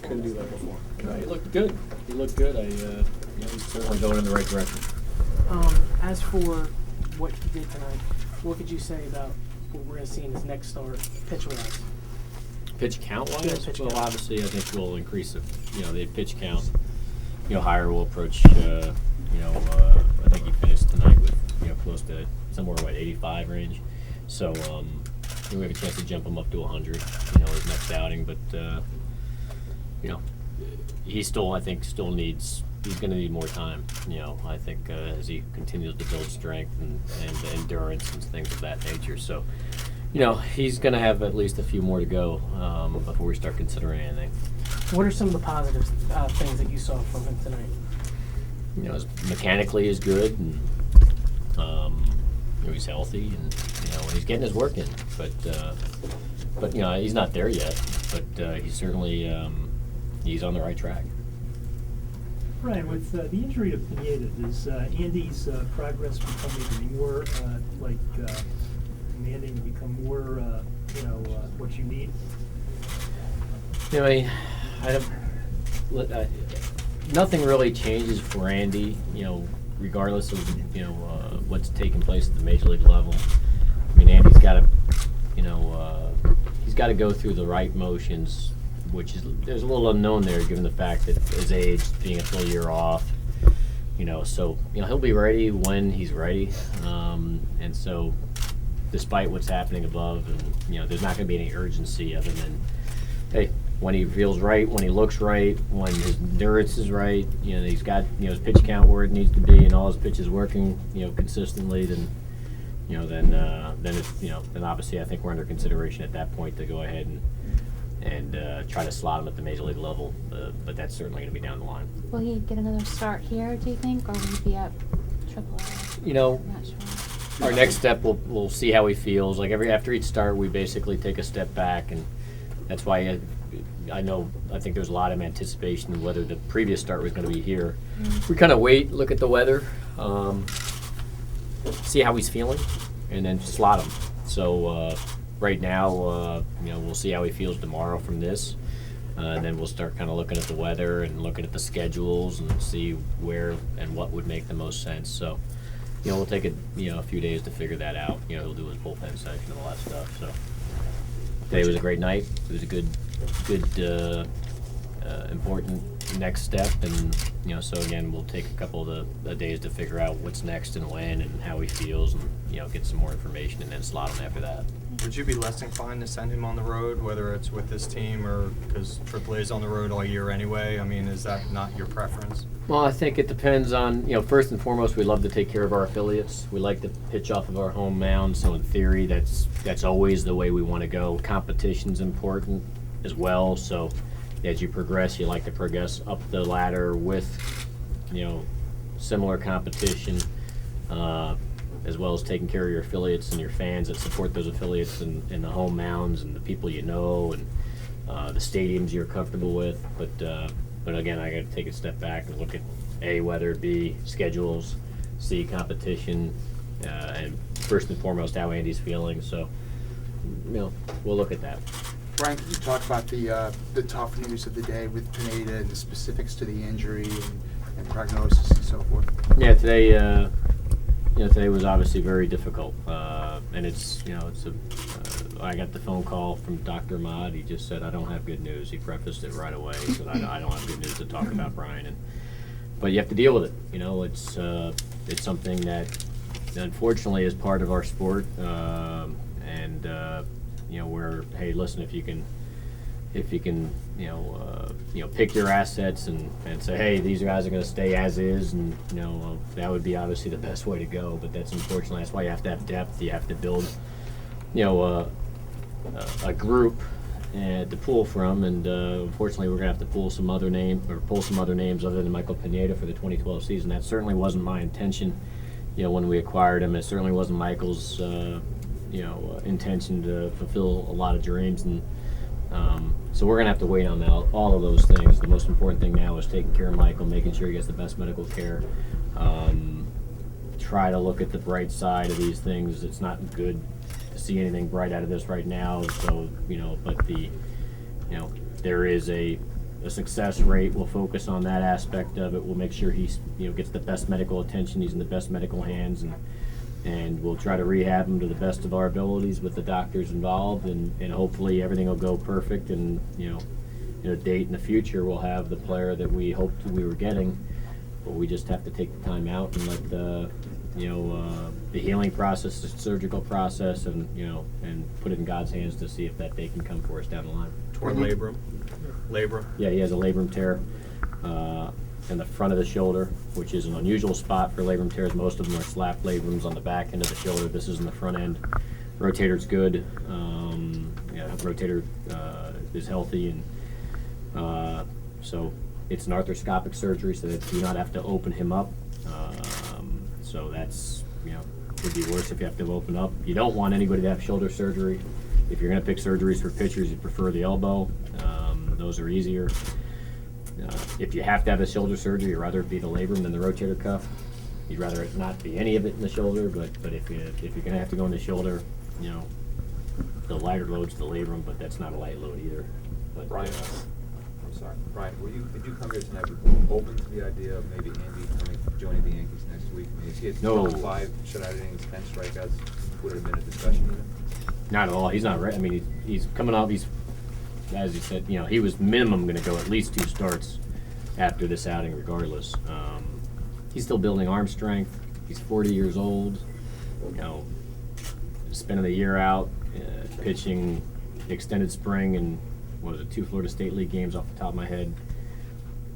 Couldn't do that before. No, he looked good. He looked good. He's certainly going in the right direction. As for what he did tonight, what could you say about what we're going to see in his next start, pitch-wise? Pitch count-wise? Yeah, pitch well, count. obviously, I think we'll increase the pitch count. Higher will approach. I think he finished tonight with close to somewhere 85 range. So we have a chance to jump him up to 100. His next outing, but he still, I think, needs. He's going to need more time. I think as he continues to build strength and endurance and things of that nature. So, he's going to have at least a few more to go before we start considering anything. What are some of the positive things that you saw from him tonight? Mechanically is good, and he's healthy, and he's getting his work in. But he's not there yet. But he's certainly he's on the right track. Brian, with the injury to Pineda, does Andy's progress become even more demanding, to become more what you need? Nothing really changes for Andy, regardless of what's taking place at the major league level. Andy's got to, he's got to go through the right motions, which is there's a little unknown there, given the fact that his age, being a full year off. So he'll be ready when he's ready, and so despite what's happening above, and there's not going to be any urgency other than, hey, when he feels right, when he looks right, when his endurance is right, he's got his pitch count where it needs to be, and all his pitches working consistently, then then obviously I think we're under consideration at that point to go ahead and try to slot him at the major league level, but that's certainly going to be down the line. Will he get another start here, do you think, or will he be at AAA? I'm not sure. Our next step, we'll see how he feels. After each start, we basically take a step back, and that's why I think there's a lot of anticipation of whether the previous start was going to be here. Mm-hmm. We kind of wait, look at the weather, see how he's feeling, and then slot him. So right now, we'll see how he feels tomorrow from this. And then we'll start kind of looking at the weather and looking at the schedules and see where and what would make the most sense. So, we'll take a few days to figure that out. He'll do his bullpen session and all that stuff. So today was a great night. It was a good, important next step. And, so again, we'll take a couple of the days to figure out what's next and when and how he feels and, get some more information and then slot him after that. Would you be less inclined to send him on the road, whether it's with this team or because AAA is on the road all year anyway? Is that not your preference? Well, I think it depends on, first and foremost, we love to take care of our affiliates. We like to pitch off of our home mound, so in theory, that's always the way we want to go. Competition's important as well, so as you progress, you like to progress up the ladder with, similar competition, as well as taking care of your affiliates and your fans that support those affiliates and the home mounds and the people and the stadiums you're comfortable with. But again, I got to take a step back and look at A, weather, B, schedules, C, competition, and first and foremost, how Andy's feeling. So, we'll look at that. Brian, can you talk about the tough news of the day with Pineda and the specifics to the injury and prognosis and so forth? Yeah, today was obviously very difficult, and I got the phone call from Dr. Ahmad. He just said, I don't have good news. He prefaced it right away. He said, I don't have good news to talk about, Brian. But you have to deal with it. It's something that unfortunately is part of our sport, where, hey, listen, if you can pick your assets and say, hey, these guys are going to stay as is, and that would be obviously the best way to go. But that's why you have to have depth. You have to build a group to pull from, and unfortunately we're going to have to pull some other names other than Michael Pineda for the 2012 season. That certainly wasn't my intention when we acquired him. It certainly wasn't Michael's intention to fulfill a lot of dreams, and so we're going to have to wait on all of those things. The most important thing now is taking care of Michael, making sure he gets the best medical care. Try to look at the bright side of these things. It's not good to see anything bright out of this right now. So, but there is a a success rate. We'll focus on that aspect of it. We'll make sure he's, gets the best medical attention. He's in the best medical hands, and we'll try to rehab him to the best of our abilities with the doctors involved, and hopefully everything will go perfect. And in a date in the future, we'll have the player that we hoped we were getting. But we just have to take the time out and let the healing process, the surgical process, and put it in God's hands to see if that day can come for us down the line. Torn labrum. Labrum. Yeah, he has a labrum tear in the front of the shoulder, which is an unusual spot for labrum tears. Most of them are slap labrums on the back end of the shoulder. This is in the front end. Rotator's good. Rotator is healthy, and so it's an arthroscopic surgery, so that you do not have to open him up. So that's, would be worse if you have to open up. You don't want anybody to have shoulder surgery. If you're going to pick surgeries for pitchers, you prefer the elbow. Those are easier. If you have to have a shoulder surgery, you'd rather it be the labrum than the rotator cuff. You'd rather it not be any of it in the shoulder, but if you're going to have to go in the shoulder, the lighter load's the labrum, but that's not a light load either. But, Brian, I'm sorry. Brian, did you come here tonight open to the idea of maybe Andy joining the Yankees next week? I mean, is he at No. 5 shutout innings, 10 strikeouts? Would it have been a discussion even? Not at all. He's not ready. I mean, he's coming off. He's, as you said, he was minimum going to go at least 2 starts after this outing, regardless. He's still building arm strength. He's 40 years old. Spending the year out, pitching extended spring and 2 Florida State League games off the top of my head,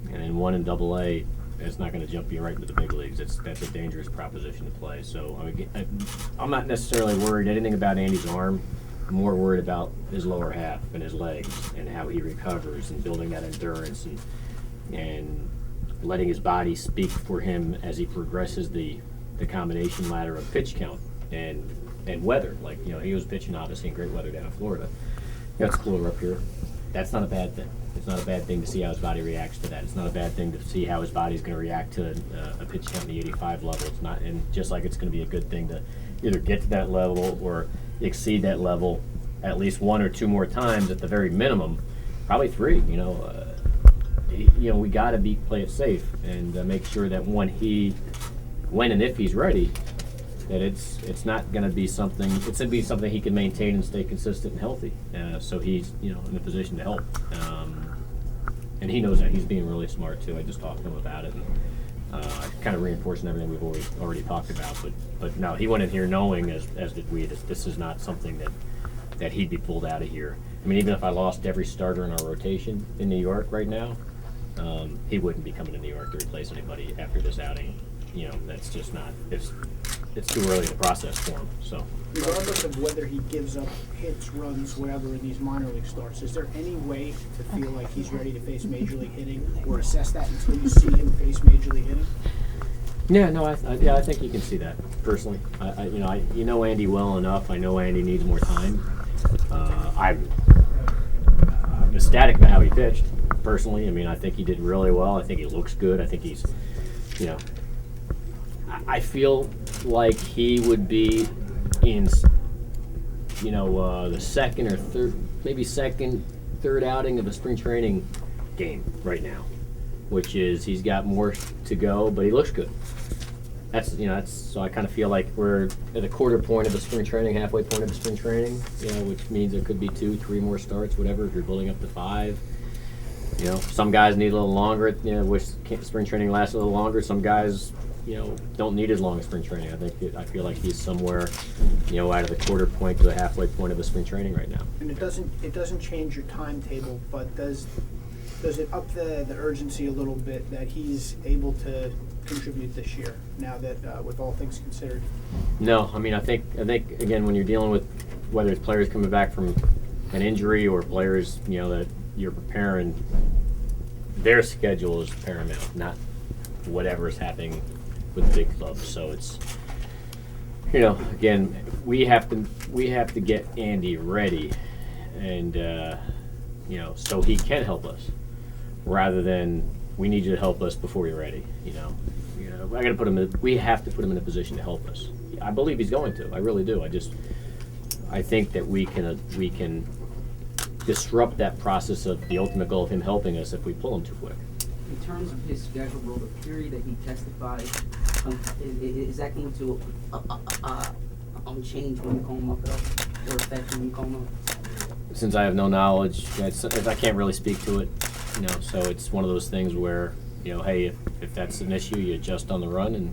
and then 1 in Double-A. It's not going to jump you right into the big leagues. That's a dangerous proposition to play. So I'm not necessarily worried anything about Andy's arm. I'm more worried about his lower half and his legs and how he recovers and building that endurance and letting his body speak for him as he progresses the combination ladder of pitch count and weather. Like, he was pitching obviously in great weather down in Florida. It's cooler up here. That's not a bad thing. It's not a bad thing to see how his body reacts to that. It's not a bad thing to see how his body's going to react to a pitch count in the 85 level. It's not, and just like it's going to be a good thing to either get to that level or exceed that level at least 1 or 2 more times at the very minimum, probably 3. We got to play it safe and make sure that when and if he's ready, that it's not going to be something. It's going to be something he can maintain and stay consistent and healthy. So he's in a position to help, and he knows that. He's being really smart too. I just talked to him about it, and kind of reinforcing everything we've already talked about. But no, he went in here knowing, as did we, that this is not something that he'd be pulled out of here. I mean, even if I lost every starter in our rotation in New York right now, he wouldn't be coming to New York to replace anybody after this outing. That's just not. It's too early to process for him. So, regardless of whether he gives up hits, runs, whatever in these minor league starts, is there any way to feel like he's ready to face major league hitting, or assess that until you see him face major league hitting? Yeah, no, I think you can see that personally. Andy well enough. I know Andy needs more time. I'm ecstatic about how he pitched. Personally, I mean, I think he did really well. I think he looks good. I think he's, I feel like he would be in, the second or third, maybe third outing of a spring training game right now, which is he's got more to go, but he looks good. So I kind of feel like we're at the quarter point of the spring training, halfway point of the spring training, which means there could be 2, 3 more starts, whatever, if you're building up to 5. Some guys need a little longer, wish spring training lasts a little longer. Some guys, don't need as long as spring training. I feel like he's somewhere, out of the quarter point to the halfway point of the spring training right now. And it doesn't change your timetable, but does it up the urgency a little bit that he's able to contribute this year, now that with all things considered? No, I mean, I think again, when you're dealing with whether it's players coming back from an injury or players, that you're preparing, their schedule is paramount, not whatever's happening with the big clubs. So it's, again, we have to get Andy ready, and so he can help us, rather than we need you to help us before you're ready. I got to put him. We have to put him in a position to help us. I believe he's going to. I really do. I think that we can disrupt that process of the ultimate goal of him helping us if we pull him too quick. In terms of his schedule, will the period that he testified, is that going to change when you call him up at all, or affect when you call him up? Since I have no knowledge, I can't really speak to it, so it's one of those things where, hey, if that's an issue, you adjust on the run, and,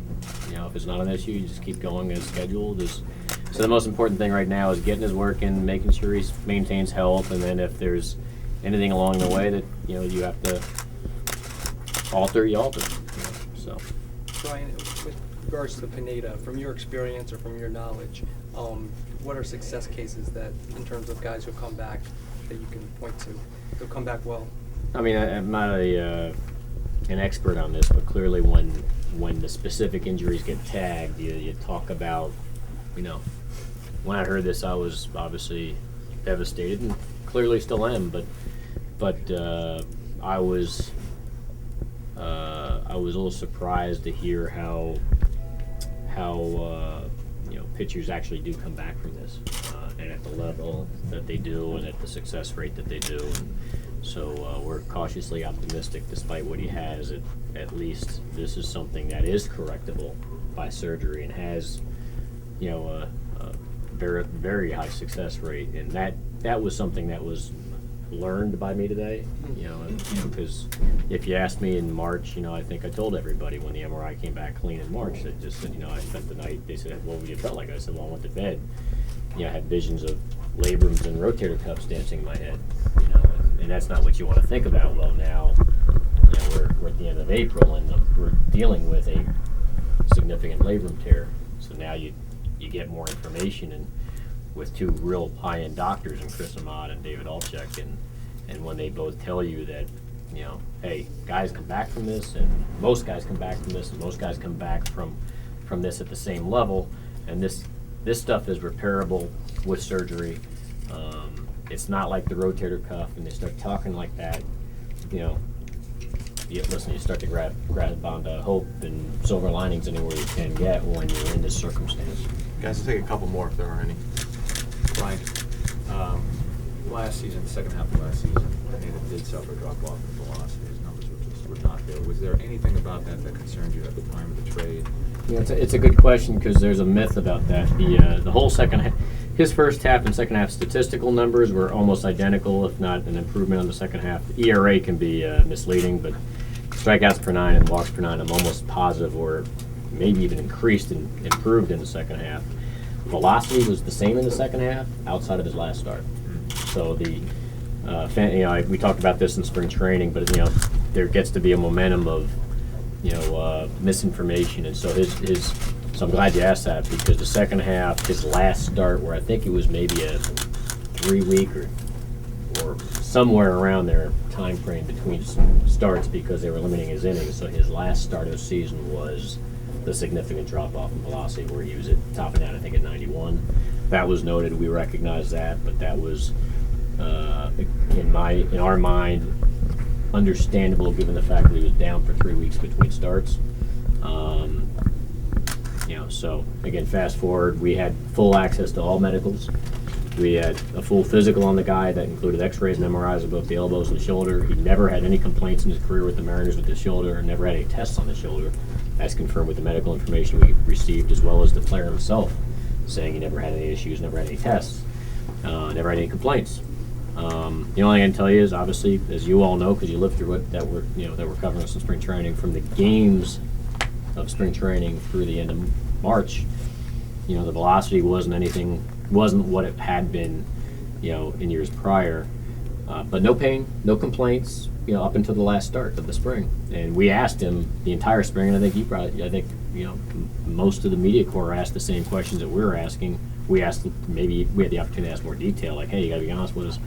if it's not an issue, you just keep going as scheduled. So the most important thing right now is getting his work in, making sure he maintains health, and then if there's anything along the way that, you have to alter, you alter. So. Brian, with regards to Pineda, from your experience or from your knowledge, what are success cases that, in terms of guys who come back, that you can point to, who come back well? I mean, I'm not an expert on this, but clearly when the specific injuries get tagged, you talk about, when I heard this, I was obviously devastated and clearly still am, but I was a little surprised to hear how pitchers actually do come back from this, and at the level that they do, and at the success rate that they do. And so we're cautiously optimistic, despite what he has. At least this is something that is correctable by surgery and has, a very, very high success rate. And that was something that was learned by me today. Because if you asked me in March, I think I told everybody when the MRI came back clean in March, that just said, I spent the night. They said, "What you felt like?" I said, "Well, I went to bed. I had visions of labrums and rotator cuffs dancing in my head, and that's not what you want to think about." Well, now, we're at the end of April, and we're dealing with a significant labrum tear. So now you get more information, and with two real high-end doctors, and Chris Ahmad and David Alchek, and when they both tell you that, hey, guys come back from this, and most guys come back from this, and most guys come back from this at the same level, and this stuff is repairable with surgery. It's not like the rotator cuff, and they start talking like that, you start to grab onto hope and silver linings anywhere you can get when you're in this circumstance. Guys, I'll take a couple more if there are any. Brian, last season, second half of last season, Pineda did suffer drop-off in velocity. His numbers were not there. Was there anything about that concerned you at the time of the trade? Yeah, it's a good question, because there's a myth about that. The whole second half, his first half and second half statistical numbers were almost identical, if not an improvement on the second half. The ERA can be misleading, but strikeouts per nine and walks per nine, I'm almost positive, or maybe even increased and improved in the second half. Velocity was the same in the second half, outside of his last start. So we talked about this in spring training, but there gets to be a momentum of misinformation, and so so I'm glad you asked that, because the second half, his last start, where I think it was maybe a 3-week or somewhere around there time frame between starts, because they were limiting his innings. So his last start of the season was the significant drop off in velocity, where he was topping out, I think, at 91. That was noted. We recognized that, but that was in our mind understandable, given the fact that he was down for 3 weeks between starts. So again, fast forward, we had full access to all medicals. We had a full physical on the guy that included x-rays and MRIs of both the elbows and the shoulder. He never had any complaints in his career with the Mariners with the shoulder, and never had any tests on the shoulder, as confirmed with the medical information we received, as well as the player himself saying he never had any issues, never had any tests, never had any complaints. The only thing I can tell you is, obviously, as you all know, because you lived through it, that we're covering some spring training, from the games of spring training through the end of March, the velocity wasn't what it had been, in years prior. But no pain, no complaints, up until the last start of the spring. And we asked him the entire spring, and I think most of the media corps asked the same questions that we were asking. We asked, maybe we had the opportunity to ask more detail, like, hey, you got to be honest with us.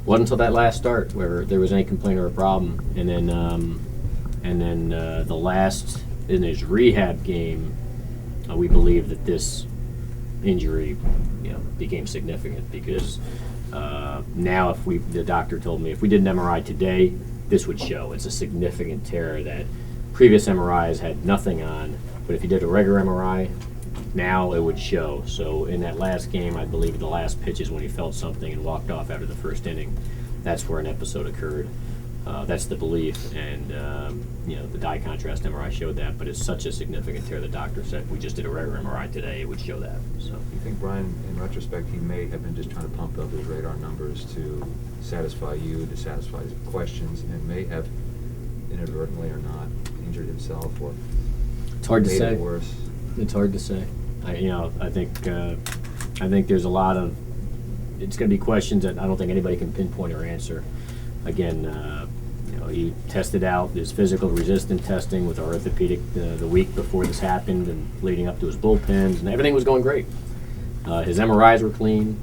Wasn't until that last start where there was any complaint or a problem. And then the last, in his rehab game, we believe that this injury, became significant, because now the doctor told me if we did an MRI today, this would show. It's a significant tear that previous MRIs had nothing on, but if you did a regular MRI, now it would show. So in that last game, I believe the last pitch is when he felt something and walked off after the first inning. That's where an episode occurred. That's the belief, and the dye contrast MRI showed that, but it's such a significant tear. The doctor said we just did a regular MRI today; it would show that. So You think, Brian, in retrospect, he may have been just trying to pump up his radar numbers to satisfy you, to satisfy his questions, and may have inadvertently or not injured himself or it's hard to made say. it worse? It's hard to say. I think there's a lot of. It's going to be questions that I don't think anybody can pinpoint or answer. Again, he tested out his physical resistance testing with our orthopedic the week before this happened and leading up to his bullpens, and everything was going great. His MRIs were clean.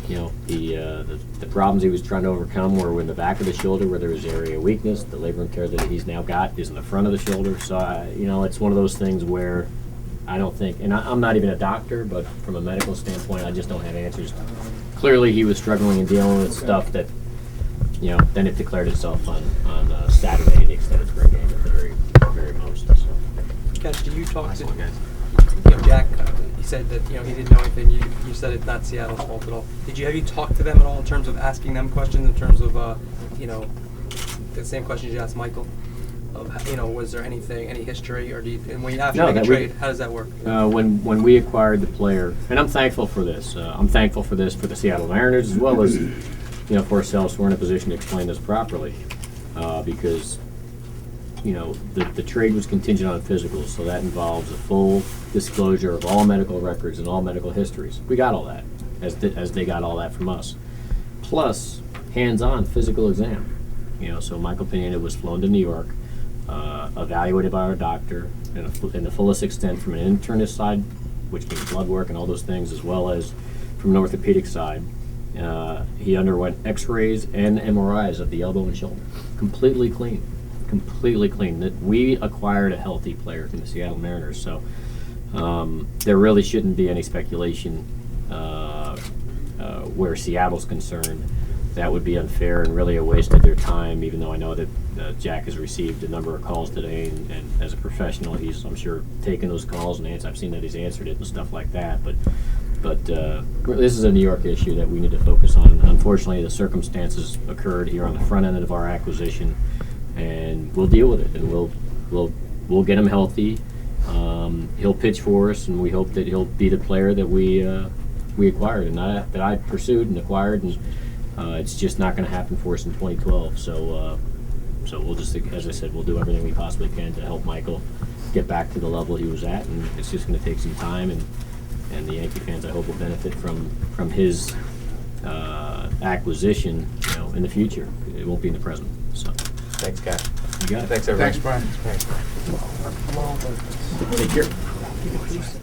The problems he was trying to overcome were in the back of the shoulder where there was area of weakness. The labrum tear that he's now got is in the front of the shoulder. So, it's one of those things where I don't think, and I'm not even a doctor, but from a medical standpoint, I just don't have answers. Clearly, he was struggling and dealing with stuff that, then it declared itself on Saturday in the extended spring game at the very, very most. So. Cash, do you talk Nice to one, guys. Jack? He said that he didn't know anything. You said it's not Seattle's fault at all. Have you talked to them at all in terms of asking them questions in terms of the same questions you asked Michael? Of was there any history, or and when you have to make a trade, how does that work? When we acquired the player, and I'm thankful for this. I'm thankful for this for the Seattle Mariners as well as for ourselves. We're in a position to explain this properly because the trade was contingent on physicals, so that involves a full disclosure of all medical records and all medical histories. We got all that, as they got all that from us, plus hands-on physical exam. So Michael Pineda was flown to New York, evaluated by our doctor in the fullest extent from an internist side, which means blood work and all those things, as well as from an orthopedic side. He underwent X-rays and MRIs of the elbow and shoulder, completely clean. That we acquired a healthy player from the Seattle Mariners, so there really shouldn't be any speculation where Seattle's concerned. That would be unfair and really a waste of their time, even though I know that Jack has received a number of calls today, and as a professional, he's, I'm sure, taken those calls, and I've seen that he's answered it and stuff like that, but this is a New York issue that we need to focus on. Unfortunately, the circumstances occurred here on the front end of our acquisition, and we'll deal with it, and we'll get him healthy. He'll pitch for us, and we hope that he'll be the player that we acquired and that I pursued and acquired, and it's just not going to happen for us in 2012. So we'll just, as I said, we'll do everything we possibly can to help Michael get back to the level he was at, and it's just going to take some time, and the Yankee fans, I hope, will benefit from his acquisition, in the future. It won't be in the present. So. Thanks, Cash. You got it. Thanks, everybody. Thanks, Brian. Take care.